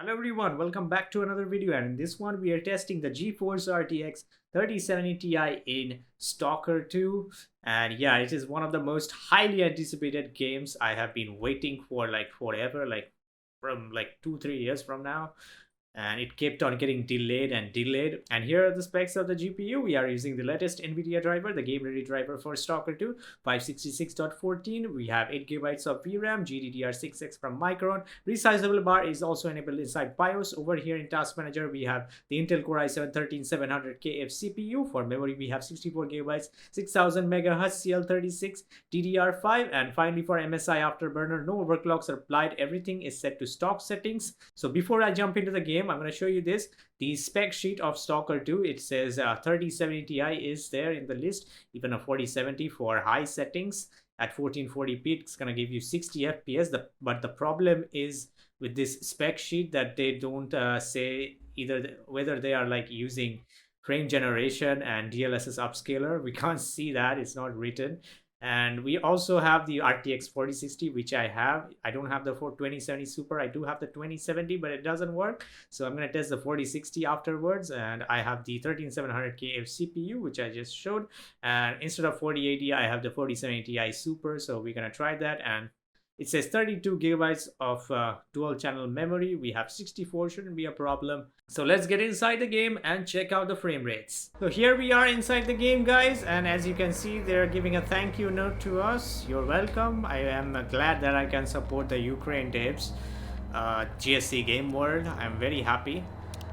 Hello everyone, welcome back to another video, and in this one we are testing the GeForce RTX 3070 Ti in Stalker 2. And yeah, it is one of the most highly anticipated games I have been waiting for like forever, like from like 2-3 years from now. And it kept on getting delayed and delayed. And here are the specs of the GPU. We are using the latest NVIDIA driver, the game ready driver for Stalker 2, 566.14. We have 8 GB of VRAM, GDDR6X from Micron. Resizable bar is also enabled inside BIOS. Over here in Task Manager, we have the Intel Core i7-13700KF CPU. For memory, we have 64 GB, 6000 MHz CL36 DDR5. And finally, for MSI Afterburner, no overclocks are applied. Everything is set to stock settings. So before I jump into the game, I'm going to show you the spec sheet of Stalker 2. It says 3070 Ti is there in the list, even a 4070 for high settings. At 1440p, it's going to give you 60 FPS. But the problem is with this spec sheet that they don't say either whether they are like using frame generation and DLSS upscaler. We can't see that, it's not written. And we also have the RTX 4060, which I have. I don't have the 2070 Super. I do have the 2070, but it doesn't work. So I'm going to test the 4060 afterwards. And I have the 13700KF CPU, which I just showed. And instead of 4080, I have the 4070 Ti Super. So we're going to try that. And it says 32 GB of dual channel memory. We have 64, shouldn't be a problem. So let's get inside the game and check out the frame rates. So here we are inside the game, guys. And as you can see, they're giving a thank you note to us. You're welcome. I am glad that I can support the Ukraine devs, GSC Game World. I'm very happy.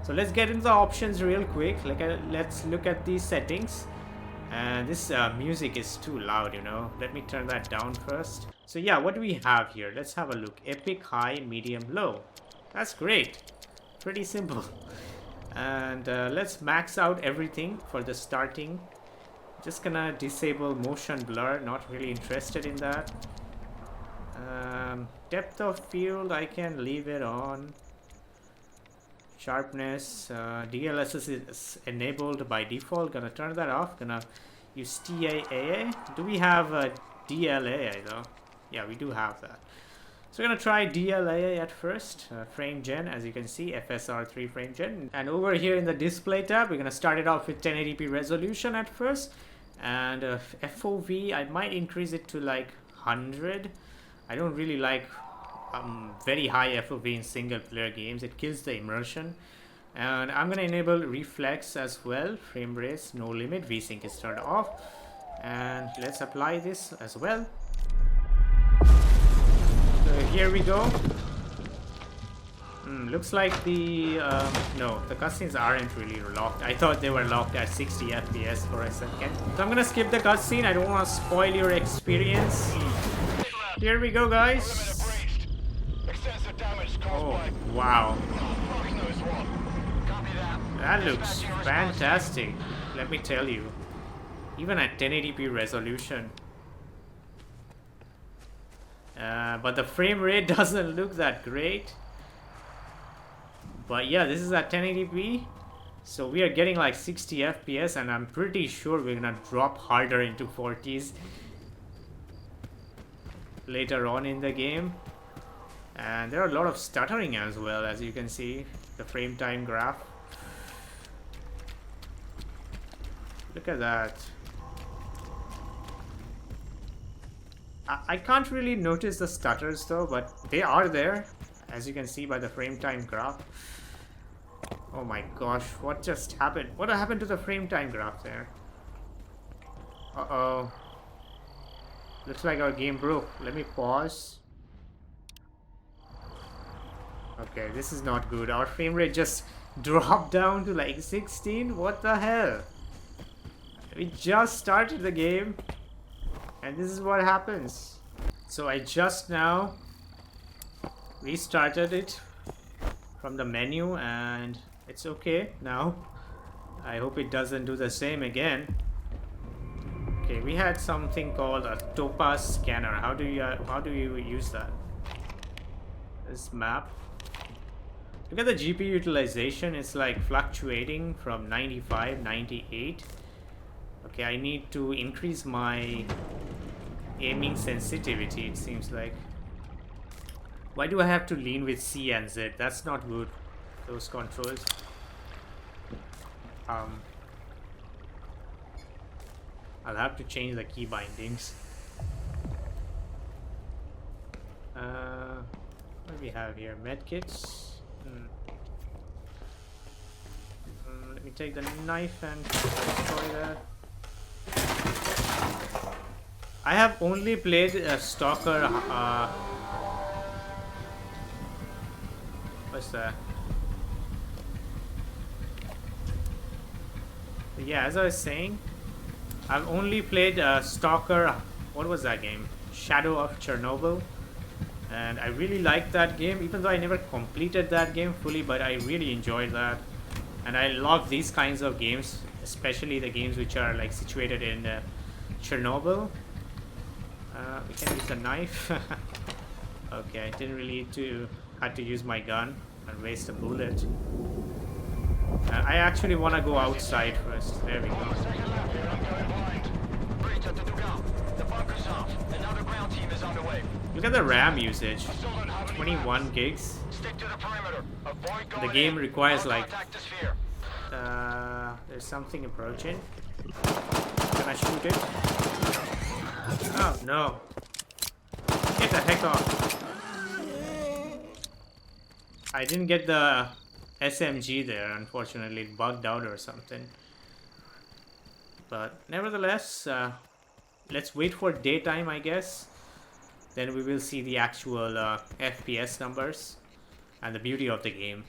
So let's get into the options real quick. Let's look at these settings. And this music is too loud, you know. Let me turn that down first. So yeah, what do we have here? Let's have a look. Epic, high, medium, low. That's great. Pretty simple. And let's max out everything for the starting. Just gonna disable motion blur. Not really interested in that. Depth of field, I can leave it on. Sharpness, DLSS is enabled by default. Gonna turn that off. Gonna use STAAA. Do we have a DLAA though? Yeah, we do have that. So we're gonna try DLAA at first. Frame gen, as you can see, FSR 3 frame gen. And over here in the display tab, we're gonna start it off with 1080p resolution at first. And FOV, I might increase it to like 100. I don't really like very high FOV in single player games. It kills the immersion. And I'm gonna enable reflex as well. Frame rates no limit. VSync is turned off. And let's apply this as well. So here we go. Looks like the no, the cutscenes aren't really locked. I thought they were locked at 60 FPS for a second. So I'm gonna skip the cutscene. I don't want to spoil your experience. Here we go, guys. Oh, wow. That looks fantastic, let me tell you. Even at 1080p resolution. But the frame rate doesn't look that great. But yeah, this is at 1080p. So we are getting like 60 FPS, and I'm pretty sure we're gonna drop harder into 40s later on in the game. And there are a lot of stuttering as well, as you can see, the frame time graph. Look at that. I can't really notice the stutters though, but they are there, as you can see by the frame time graph. Oh my gosh, what just happened? What happened to the frame time graph there? Uh-oh. Looks like our game broke. Let me pause. Okay, this is not good. Our frame rate just dropped down to like 16. What the hell? We just started the game and this is what happens. So I just now restarted it from the menu and it's okay now. I hope it doesn't do the same again. Okay, we had something called a topaz scanner. How do you use that? This map. Look at the GPU utilization. It's like fluctuating from 95, 98. Okay, I need to increase my aiming sensitivity, it seems like. Why do I have to lean with C and Z? That's not good. Those controls. I'll have to change the key bindings. What do we have here? Medkits. Let me take the knife and destroy that. I have only played Stalker. What's that? Yeah, as I was saying, I've only played Stalker. What was that game? Shadow of Chernobyl. And I really liked that game, even though I never completed that game fully, but I really enjoyed that. And I love these kinds of games, especially the games which are like situated in Chernobyl. We can use the knife. Okay, I didn't really had to use my gun and waste a bullet. I actually want to go outside first. There we go. Look at the RAM usage. 21 gigs. The game requires like... there's something approaching. Can I shoot it? Oh no. Get the heck off. I didn't get the SMG there, unfortunately. It bugged out or something. But nevertheless, let's wait for daytime, I guess. Then we will see the actual FPS numbers and the beauty of the game.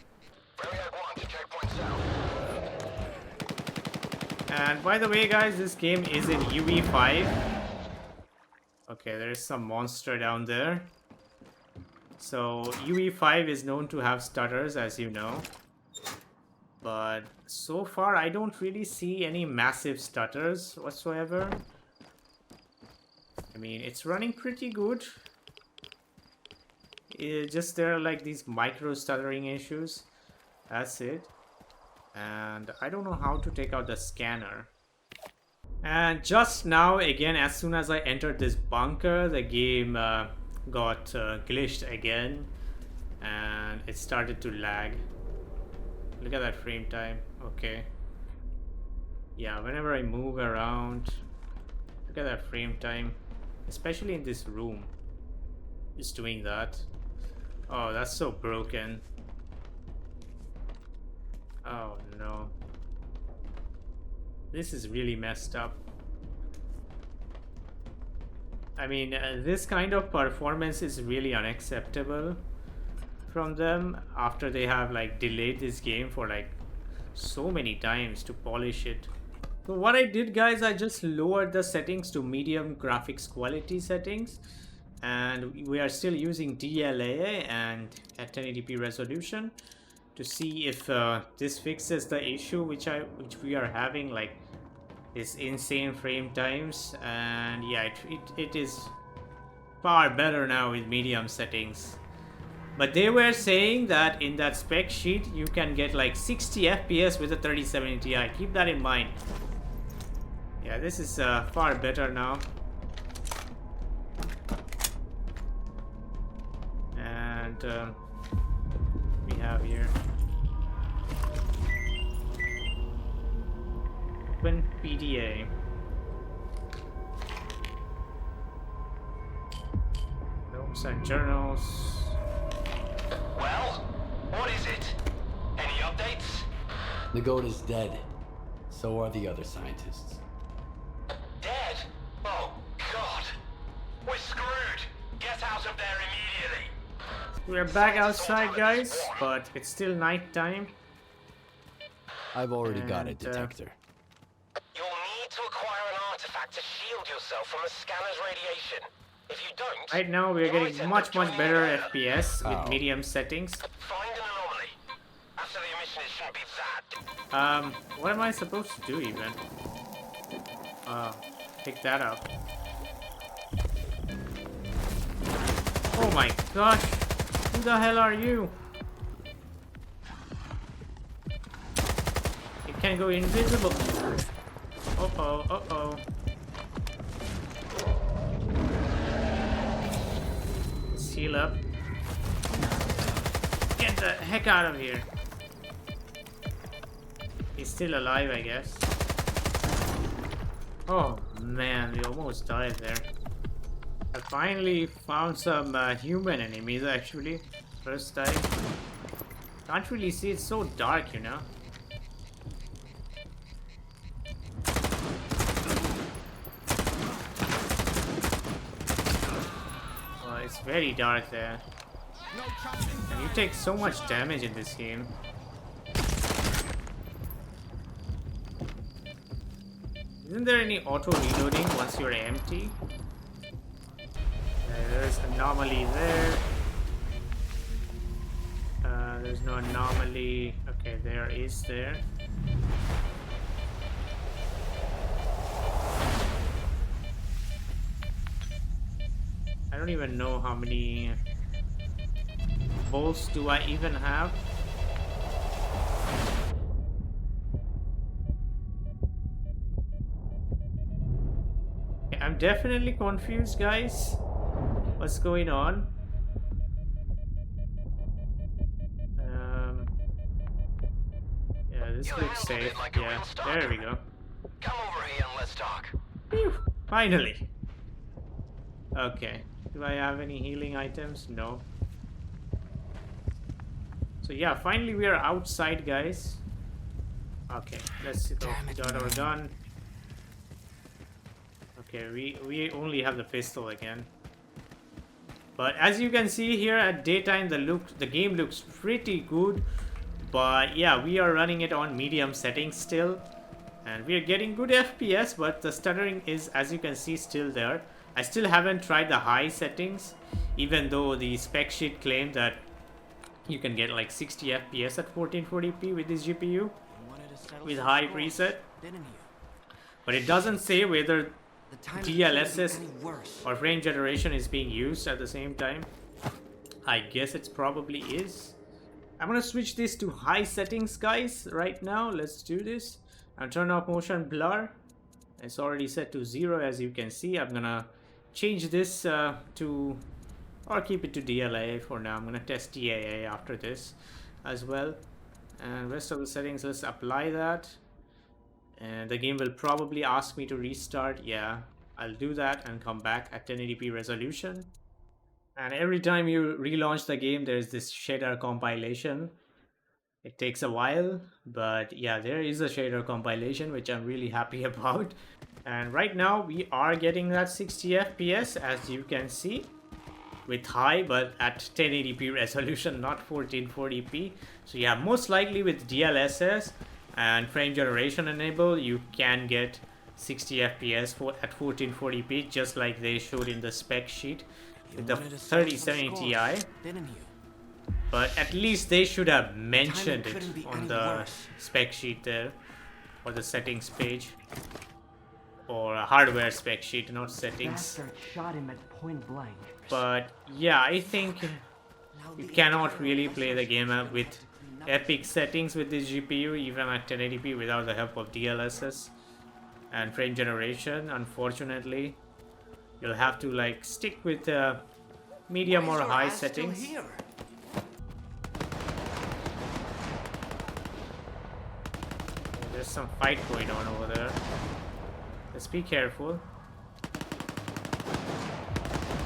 And by the way, guys, this game is in UE5. Okay, there's some monster down there. So UE5 is known to have stutters, as you know. But so far, I don't really see any massive stutters whatsoever. I mean, it's running pretty good. Just there are like these micro stuttering issues. That's it. And I don't know how to take out the scanner. And just now, again, as soon as I entered this bunker, the game got glitched again. And it started to lag. Look at that frame time. Okay. Yeah, whenever I move around, look at that frame time. Especially in this room. It's doing that. Oh, that's so broken. Oh no. This is really messed up. I mean, this kind of performance is really unacceptable from them after they have like delayed this game for like so many times to polish it. So what I did, guys, I just lowered the settings to medium graphics quality settings, and we are still using DLAA and at 1080p resolution to see if this fixes the issue which we are having, like this insane frame times. And yeah, it is far better now with medium settings. But they were saying that in that spec sheet you can get like 60 FPS with a 3070 Ti. Keep that in mind. Yeah, this is far better now. And we have here open PDA. Notes and journals. Well, what is it? Any updates? The goat is dead. So are the other scientists. Dead? Oh, God. We're screwed. Get out of there immediately. We're back outside, guys, but it's still night time. I've already got a detector. You'll need to acquire an artifact to shield yourself from the scanner's radiation. If you don't... Right now, we're getting much better FPS with medium settings. Find an anomaly. After the emission, it shouldn't be that. What am I supposed to do even? Pick that up. Oh my gosh! Who the hell are you? It can go invisible. Uh-oh, uh-oh. Seal up. the heck out of here. He's still alive, I guess. Oh man, we almost died there. I finally found some human enemies actually. First time. Can't really see, it's so dark, you know. Oh, it's very dark there. And you take so much damage in this game. Isn't there any auto reloading once you're empty? There's anomaly there. There's no anomaly. Okay, there is there. I don't even know how many bolts do I even have. Okay, I'm definitely confused, guys. What's going on? Yeah, this looks safe. like a Yeah, real stalker. there we go. Come over here and let's talk. Phew, finally. Okay. Do I have any healing items? No. So yeah, finally we are outside, guys. Okay, let's go. We got our gun. Okay, we only have the pistol again. But as you can see here at daytime, the game looks pretty good. But yeah, we are running it on medium settings still. And we are getting good FPS, but the stuttering is, as you can see, still there. I still haven't tried the high settings, even though the spec sheet claimed that you can get like 60 FPS at 1440p with this GPU with high preset. But it doesn't say whether DLSS or frame generation is being used at the same time. I guess it probably is. I'm gonna switch this to high settings, guys, right now. Let's do this. I'll turn off motion blur. It's already set to 0, as you can see. I'm gonna change this or keep it to DLAA for now. I'm gonna test DLAA after this as well. And rest of the settings, let's apply that. And the game will probably ask me to restart. Yeah, I'll do that and come back at 1080p resolution. And every time you relaunch the game, there's this shader compilation. It takes a while, but yeah, there is a shader compilation, which I'm really happy about. And right now we are getting that 60 FPS, as you can see, with high, but at 1080p resolution, not 1440p. So yeah, most likely with DLSS and frame generation enable, you can get 60 FPS at 1440p, just like they showed in the spec sheet with the 3070 Ti. But at least they should have mentioned it on the spec sheet there, or the settings page, or a hardware spec sheet, not settings. Shot him at point blank. But yeah, I think you cannot really play the game with epic settings with this GPU, even at 1080p, without the help of DLSS and frame generation. Unfortunately, you'll have to like stick with medium or high settings. There's some fight going on over there. Let's be careful.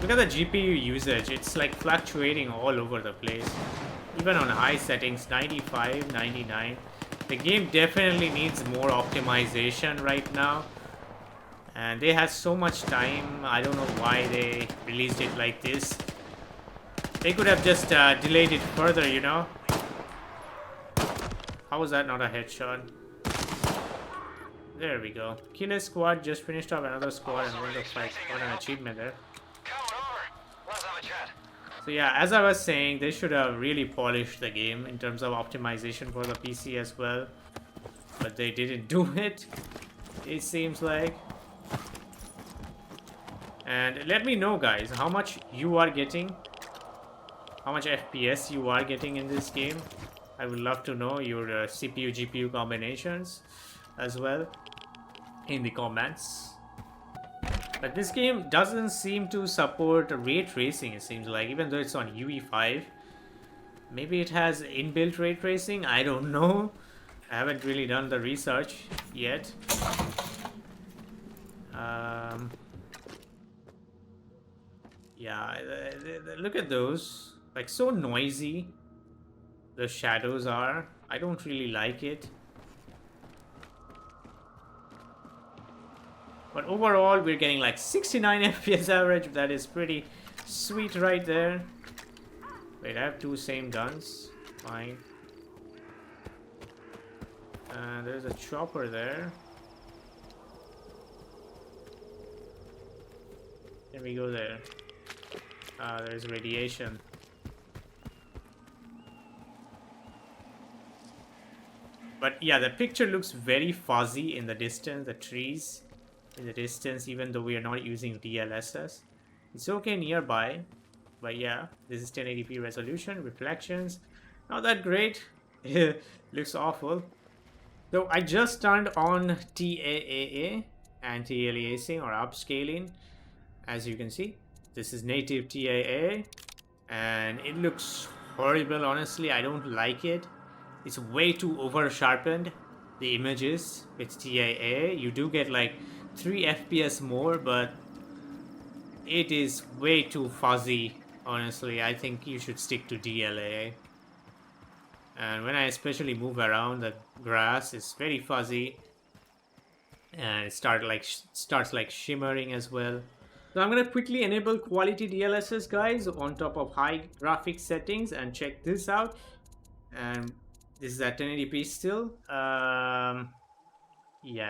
Look at the GPU usage. It's like fluctuating all over the place. Even on high settings, 95, 99. The game definitely needs more optimization right now. And they had so much time. I don't know why they released it like this. They could have just delayed it further, you know. How was that not a headshot? There we go. Killer squad just finished off another squad and won the fight. Got an achievement there. Let's have a chat. So yeah, as I was saying, they should have really polished the game in terms of optimization for the PC as well. But they didn't do it, it seems like. And let me know, guys, how much you are getting. How much FPS you are getting in this game. I would love to know your CPU GPU combinations as well in the comments. But this game doesn't seem to support ray tracing, it seems like, even though it's on UE5. Maybe it has inbuilt ray tracing. I don't know. I haven't really done the research yet. Yeah, look at those. Like, so noisy. The shadows are. I don't really like it. But overall, we're getting like 69 FPS average. That is pretty sweet right there. Wait, I have two same guns. Fine. There's a chopper there. Can we go there? There's radiation. But yeah, the picture looks very fuzzy in the distance, the trees in the distance, even though we are not using DLSS. It's okay nearby, but yeah, this is 1080p resolution, reflections, not that great. Looks awful. So I just turned on TAAA, anti-aliasing or upscaling. As you can see, this is native TAA, and it looks horrible. Honestly, I don't like it. It's way too over sharpened, the images with TAA. You do get like 3 FPS more, but it is way too fuzzy. Honestly, I think you should stick to DLAA. And when I especially move around, the grass is very fuzzy, and it starts like shimmering as well. So I'm gonna quickly enable quality DLSS, guys, on top of high graphics settings, and check this out. And this is at 1080p still. Yeah,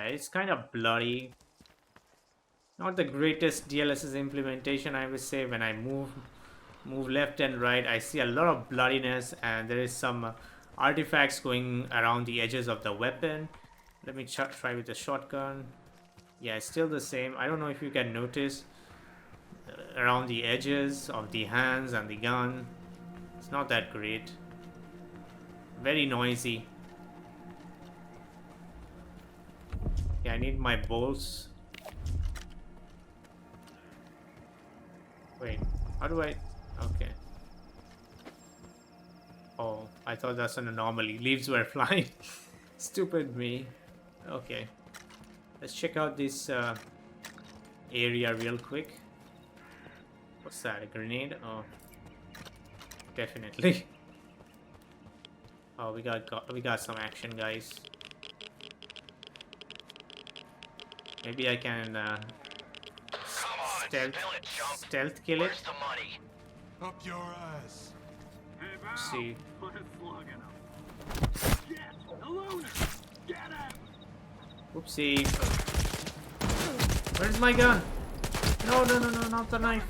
it's kind of blurry. Not the greatest DLSS implementation, I would say. When I move left and right, I see a lot of blurriness, and there is some artifacts going around the edges of the weapon. Let me try with the shotgun. Yeah, it's still the same. I don't know if you can notice around the edges of the hands and the gun. It's not that great. Very noisy. Yeah, I need my bolts. Wait, how do I... Okay. Oh, I thought that's an anomaly. Leaves were flying. Stupid me. Okay. Let's check out this area real quick. What's that? A grenade? Oh. Definitely. Oh, we got some action, guys. Maybe I can stealth kill it. Where's the money? Up your ass. Let's see. Oopsie. Where's my gun? No, not the knife.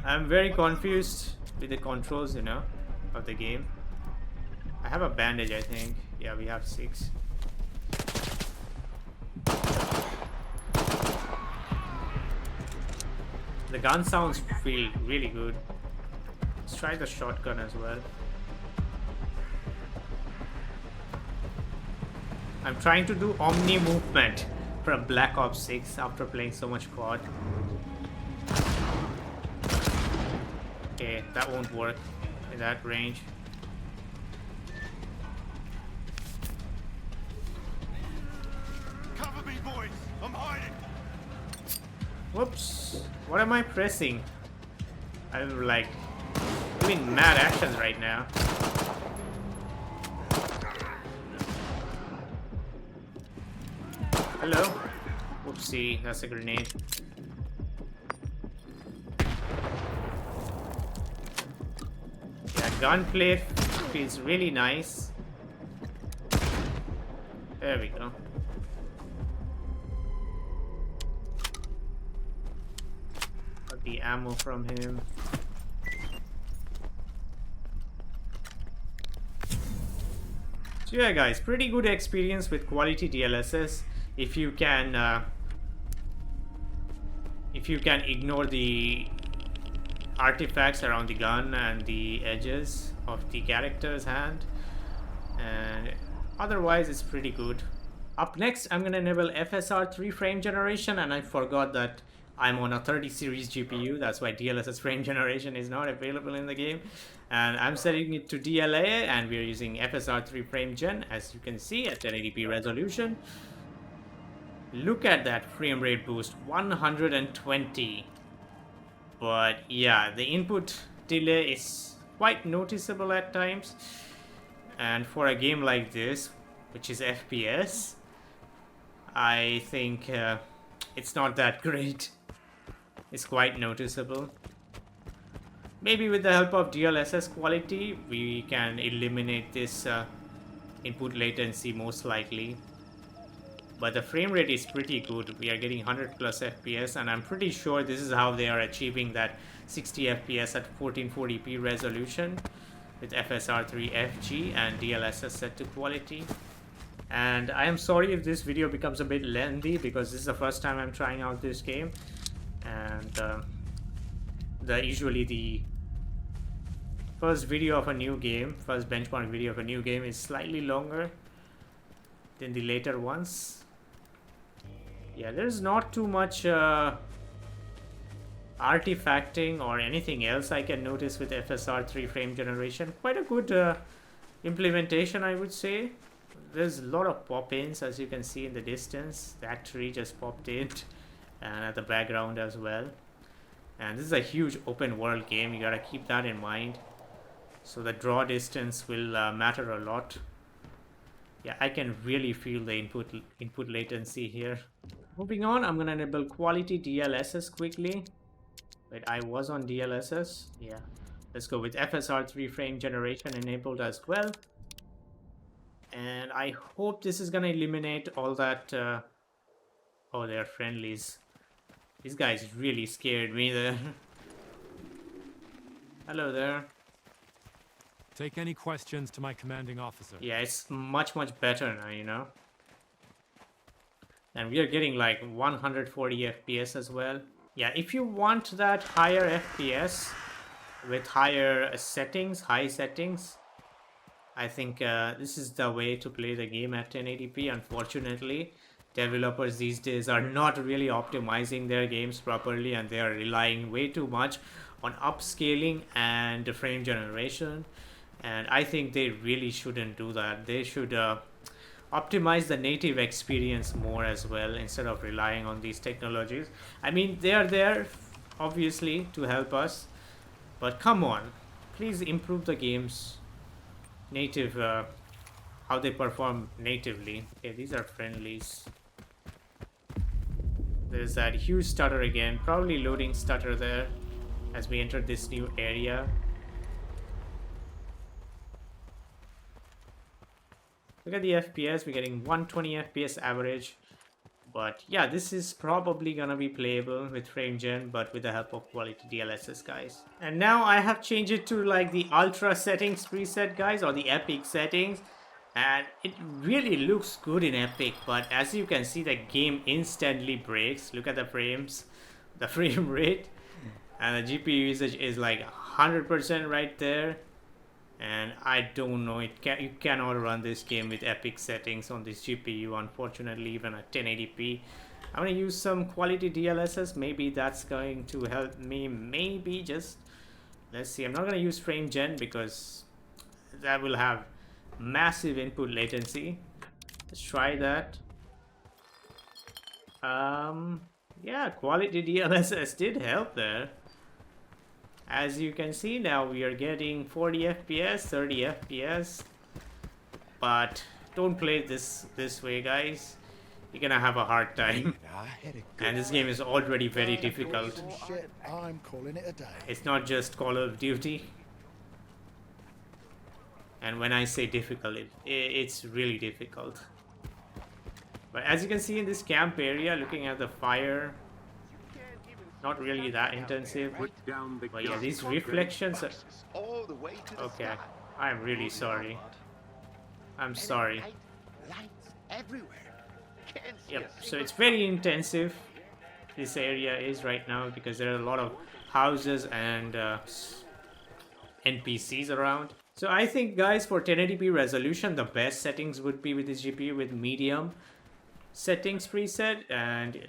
I'm very confused with the controls, you know, of the game. I have a bandage, I think. Yeah, we have 6. The gun sounds feel really good. Let's try the shotgun as well. I'm trying to do Omni movement from Black Ops 6 after playing so much COD. Okay, that won't work in that range. Cover me, boys. I'm hiding. Whoops. What am I pressing? I'm like doing mad actions right now. Hello? Whoopsie, that's a grenade. Yeah, gunplay feels really nice. There we go. Got the ammo from him. So yeah, guys, pretty good experience with quality DLSS. If you can ignore the artifacts around the gun and the edges of the character's hand, and otherwise it's pretty good. Up next, I'm gonna enable FSR 3 frame generation, and I forgot that I'm on a 30 series GPU, that's why DLSS frame generation is not available in the game. And I'm setting it to DLAA, and we're using FSR 3 frame gen, as you can see, at 1080p resolution. Look at that frame rate boost, 120. But yeah, the input delay is quite noticeable at times. And for a game like this, which is FPS, I think it's not that great. It's quite noticeable. Maybe with the help of DLSS Qlty, we can eliminate this input latency most likely. But the frame rate is pretty good. We are getting 100 plus FPS, and I'm pretty sure this is how they are achieving that 60 FPS at 1440p resolution with FSR 3 FG and DLSS set to quality. And I am sorry if this video becomes a bit lengthy, because this is the first time I'm trying out this game, and usually the first video of a new game, first benchmark video of a new game, is slightly longer than the later ones. Yeah, there's not too much artifacting or anything else I can notice with FSR 3 frame generation. Quite a good implementation, I would say. There's a lot of pop-ins, as you can see in the distance. That tree just popped in, and at the background as well. And this is a huge open world game, you gotta keep that in mind. So the draw distance will matter a lot. Yeah, I can really feel the input latency here. Moving on, I'm gonna enable quality DLSS quickly. Wait, I was on DLSS. Yeah, let's go with FSR 3 frame generation enabled as well. And I hope this is gonna eliminate all that. Oh, they're friendlies. These guys really scared me there. Hello there. Take any questions to my commanding officer. Yeah, it's much better now, you know. And we are getting like 140 FPS as well. Yeah, if you want that higher FPS with higher settings, high settings, I think this is the way to play the game at 1080p. Unfortunately, developers these days are not really optimizing their games properly, and they are relying way too much on upscaling and frame generation. And I think they really shouldn't do that. They should optimize the native experience more as well, instead of relying on these technologies. I mean, they are there obviously to help us, but come on, please improve the game's native, how they perform natively. Okay, these are friendlies. There's that huge stutter again, probably loading stutter there as we enter this new area. Look at the FPS, we're getting 120 FPS average. But yeah, this is probably gonna be playable with frame gen, but with the help of quality DLSS, guys. And now I have changed it to like the ultra settings preset, guys, or the epic settings. And it really looks good in epic, but as you can see, the game instantly breaks. Look at the frames, the frame rate. And the GPU usage is like 100% right there. And I don't know, you cannot run this game with epic settings on this GPU, unfortunately, even at 1080p. I'm gonna use some quality DLSS, maybe that's going to help me, maybe, just let's see. I'm not gonna use frame gen because that will have massive input latency. Let's try that. Yeah, quality DLSS did help there. As you can see, now we are getting 40 FPS, 30 FPS. But don't play this way, guys. You're gonna have a hard time. And this game is already very difficult. I'm calling it a day. It's not just Call of Duty. And when I say difficult, it's really difficult. But as you can see in this camp area, looking at the fire, not really that intensive. But yeah, these reflections are... Okay, I'm really sorry. I'm sorry. Yep, so it's very intensive, this area is right now, because there are a lot of houses and NPCs around. So I think, guys, for 1080p resolution, the best settings would be with this GPU with medium settings preset, and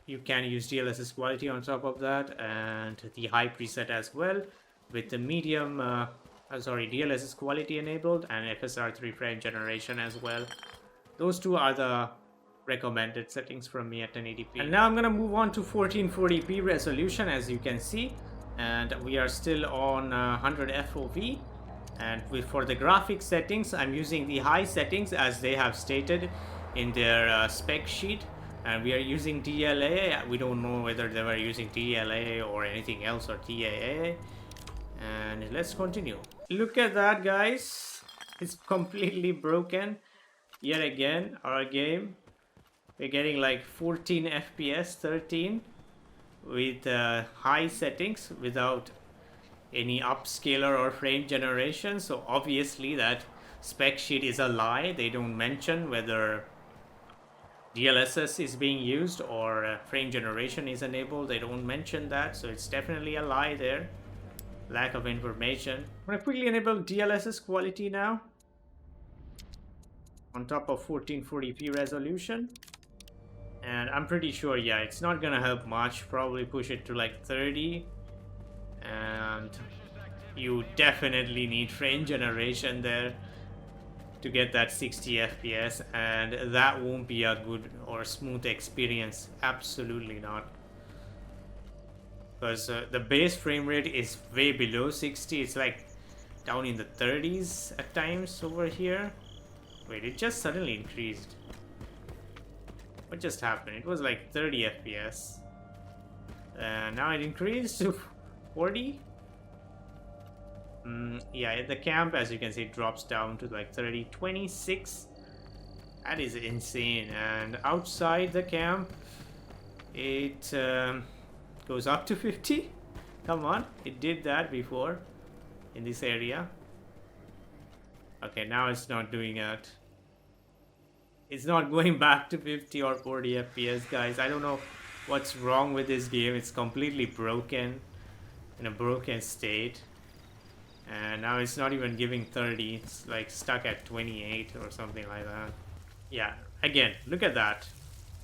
you can use DLSS Qlty on top of that, and the high preset as well with the medium DLSS Qlty enabled, and FSR 3 frame generation as well. Those two are the recommended settings from me at 1080p. And now I'm gonna move on to 1440p resolution, as you can see, and we are still on 100 FOV. And for the graphics settings, I'm using the high settings as they have stated in their spec sheet, and we are using DLAA. We don't know whether they were using DLAA or anything else, or TAA. And let's continue. Look at that, guys. It's completely broken yet again. Our game, we're getting like 14 FPS, 13 with high settings without any upscaler or frame generation. So obviously that spec sheet is a lie. They don't mention whether DLSS is being used or frame generation is enabled. They don't mention that, so it's definitely a lie there. Lack of information. I'm gonna quickly enable DLSS Qlty now on top of 1440p resolution, and I'm pretty sure, yeah, it's not gonna help much. Probably push it to like 30, and you definitely need frame generation there to get that 60 FPS, and that won't be a good or smooth experience. Absolutely not, because the base frame rate is way below 60. It's like down in the 30s at times over here. Wait, it just suddenly increased. What just happened? It was like 30 FPS, and now it increased to 40. Yeah, at the camp, as you can see, it drops down to like 30, 26. That is insane. And outside the camp, it goes up to 50. Come on, it did that before in this area. Okay, now it's not doing that. It's not going back to 50 or 40 FPS, guys. I don't know what's wrong with this game. It's completely broken, in a broken state. And now it's not even giving 30. It's like stuck at 28 or something like that. Yeah, again, look at that.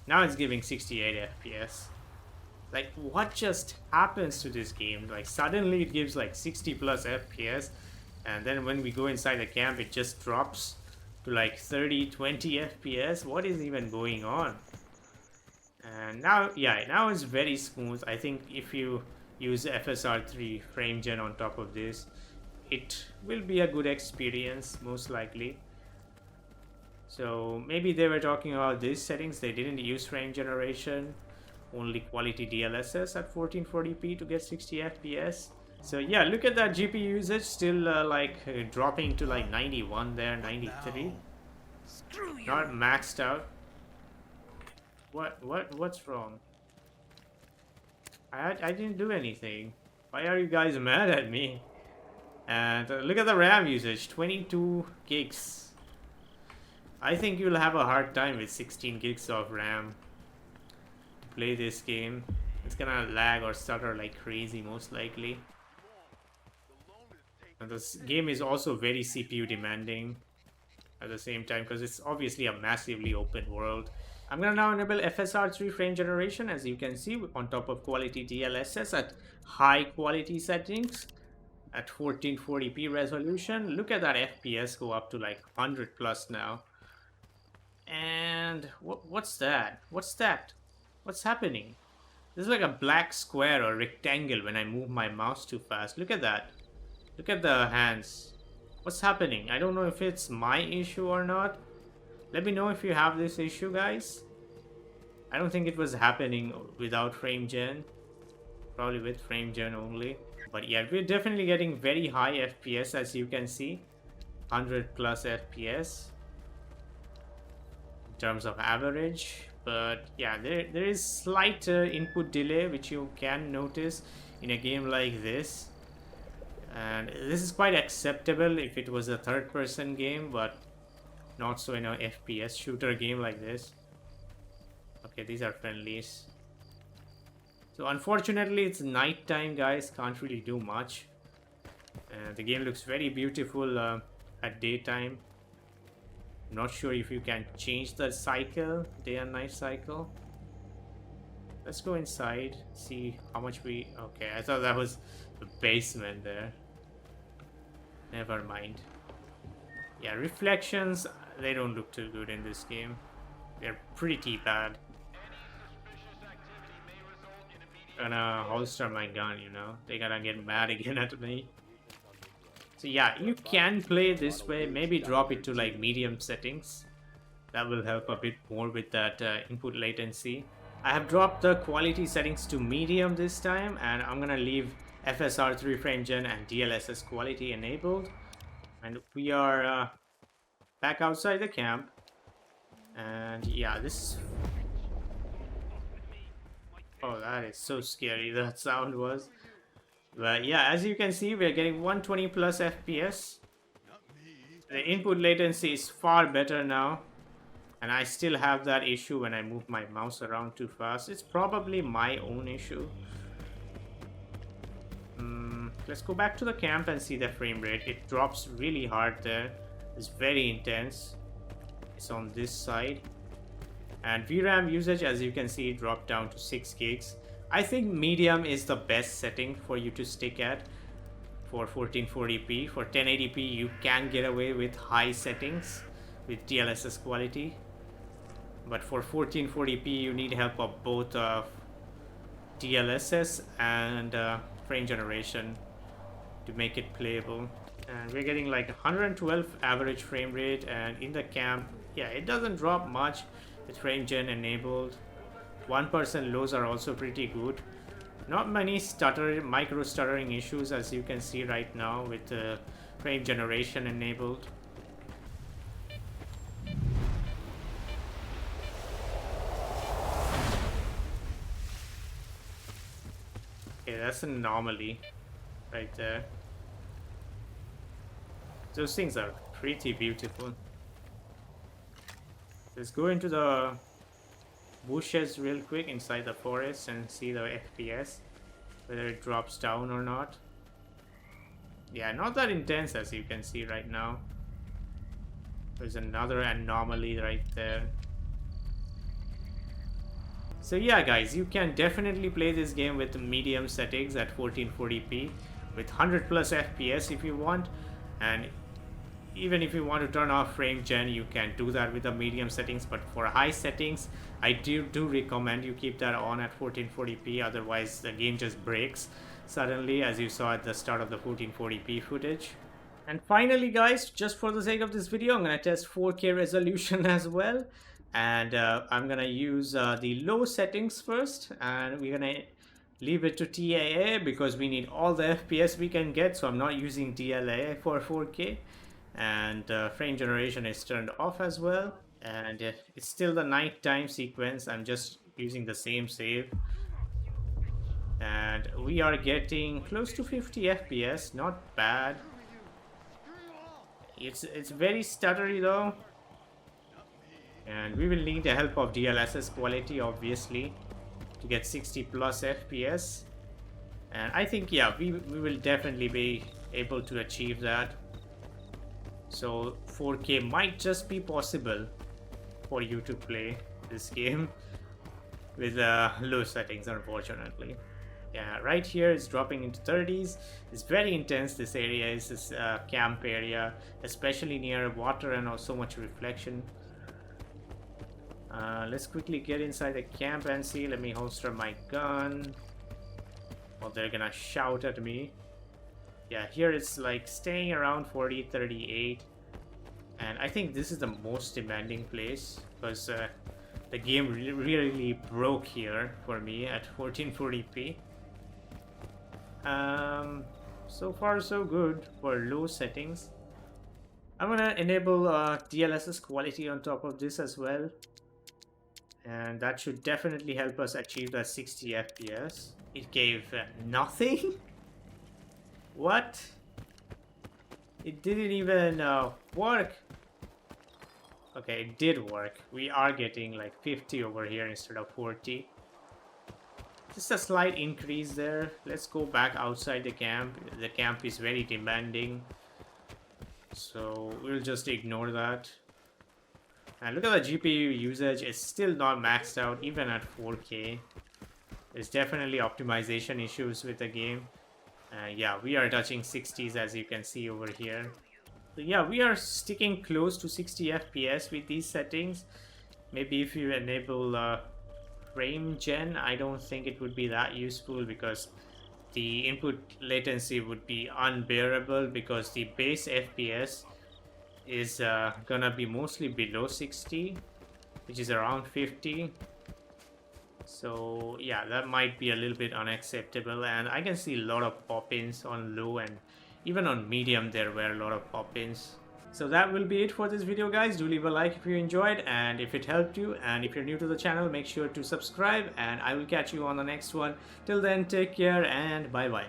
Now it's giving 68 FPS. Like, what just happens to this game? Like, suddenly it gives like 60 plus FPS, and then when we go inside the camp, it just drops to like 30, 20 FPS. What is even going on? And now, yeah, now it's very smooth. I think if you use FSR 3 frame gen on top of this, it will be a good experience, most likely. So maybe they were talking about these settings. They didn't use frame generation, only quality DLSS at 1440p to get 60 FPS. So yeah, look at that GPU usage, still dropping to like 91 there, 93. Not maxed out. What's wrong? I didn't do anything. Why are you guys mad at me? And look at the RAM usage, 22 gigs. I think you'll have a hard time with 16 gigs of RAM to play this game. It's gonna lag or stutter like crazy, most likely. And this game is also very CPU demanding at the same time, because it's obviously a massively open world. I'm gonna now enable FSR 3 frame generation, as you can see, on top of quality DLSS at high quality settings at 1440p resolution. Look at that FPS go up to like 100 plus now. And what's that? What's that? What's happening? This is like a black square or rectangle when I move my mouse too fast. Look at that. Look at the hands. What's happening? I don't know if it's my issue or not. Let me know if you have this issue, guys. I don't think it was happening without frame gen. Probably with frame gen only. But yeah, we're definitely getting very high FPS, as you can see. 100 plus FPS in terms of average. But yeah, there is slight input delay, which you can notice in a game like this. And this is quite acceptable if it was a third-person game, but not so in an FPS shooter game like this. Okay, these are friendlies. So unfortunately, it's nighttime, guys. Can't really do much. The game looks very beautiful at daytime. I'm not sure if you can change the cycle, day and night cycle. Let's go inside, see how much we... Okay, I thought that was the basement there. Never mind. Yeah, reflections, they don't look too good in this game. They're pretty bad. Gonna holster my gun, you know. They're gonna get mad again at me. So yeah, you can play this way. Maybe drop it to like medium settings. That will help a bit more with that input latency. I have dropped the quality settings to medium this time, and I'm gonna leave FSR 3 frame gen and DLSS Qlty enabled. And we are back outside the camp. And yeah, this... Oh, that is so scary, that sound was. But yeah, as you can see, we're getting 120 plus FPS. The input latency is far better now. And I still have that issue when I move my mouse around too fast. It's probably my own issue. Let's go back to the camp and see the frame rate. It drops really hard there. It's very intense. It's on this side. And VRAM usage, as you can see, dropped down to 6 gigs. I think medium is the best setting for you to stick at for 1440p. For 1080p, you can get away with high settings with DLSS Qlty. But for 1440p, you need help of both DLSS and frame generation to make it playable. And we're getting like 112 average frame rate, and in the camp, yeah, it doesn't drop much with frame gen enabled. 1% lows are also pretty good. Not many micro stuttering issues, as you can see right now with the frame generation enabled. Okay, that's an anomaly right there. Those things are pretty beautiful. Let's go into the bushes real quick inside the forest and see the FPS, whether it drops down or not. Yeah, not that intense as you can see right now. There's another anomaly right there. So yeah guys, you can definitely play this game with medium settings at 1440p with 100 plus FPS if you want, and even if you want to turn off frame gen, you can do that with the medium settings. But for high settings, I do recommend you keep that on at 1440p, otherwise the game just breaks suddenly, as you saw at the start of the 1440p footage. And finally guys, just for the sake of this video, I'm gonna test 4K resolution as well. And I'm gonna use the low settings first, and we're gonna leave it to DLAA because we need all the FPS we can get, so I'm not using DLAA for 4K. And frame generation is turned off as well, and it's still the nighttime sequence. I'm just using the same save, and we are getting close to 50 FPS. Not bad. It's very stuttery though, and we will need the help of DLSS Qlty obviously to get 60 plus FPS. And I think yeah, we will definitely be able to achieve that. So 4K might just be possible for you to play this game with low settings, unfortunately. Yeah, right here it's dropping into 30s. It's very intense. This area is this camp area, especially near water and so much reflection. Let's quickly get inside the camp and see. Let me holster my gun. Oh, they're gonna shout at me. Yeah, here it's like staying around 40, 38. And I think this is the most demanding place because the game really broke here for me at 1440p. So far so good for low settings. I'm gonna enable DLSS Qlty on top of this as well. And that should definitely help us achieve that 60 FPS. It gave nothing? What? It didn't even work. Okay, it did work. We are getting like 50 over here instead of 40. Just a slight increase there. Let's go back outside the camp. The camp is very demanding, so we'll just ignore that. And look at the GPU usage. It's still not maxed out even at 4K. There's definitely optimization issues with the game. Yeah, we are touching 60s as you can see over here. So yeah, we are sticking close to 60 FPS with these settings. Maybe if you enable frame gen, I don't think it would be that useful because the input latency would be unbearable, because the base FPS is gonna be mostly below 60, which is around 50. So yeah, that might be a little bit unacceptable, and I can see a lot of pop-ins on low, and even on medium there were a lot of pop-ins. So that will be it for this video, guys. Do leave a like if you enjoyed and if it helped you, and if you're new to the channel, make sure to subscribe, and I will catch you on the next one. Till then, take care and bye bye.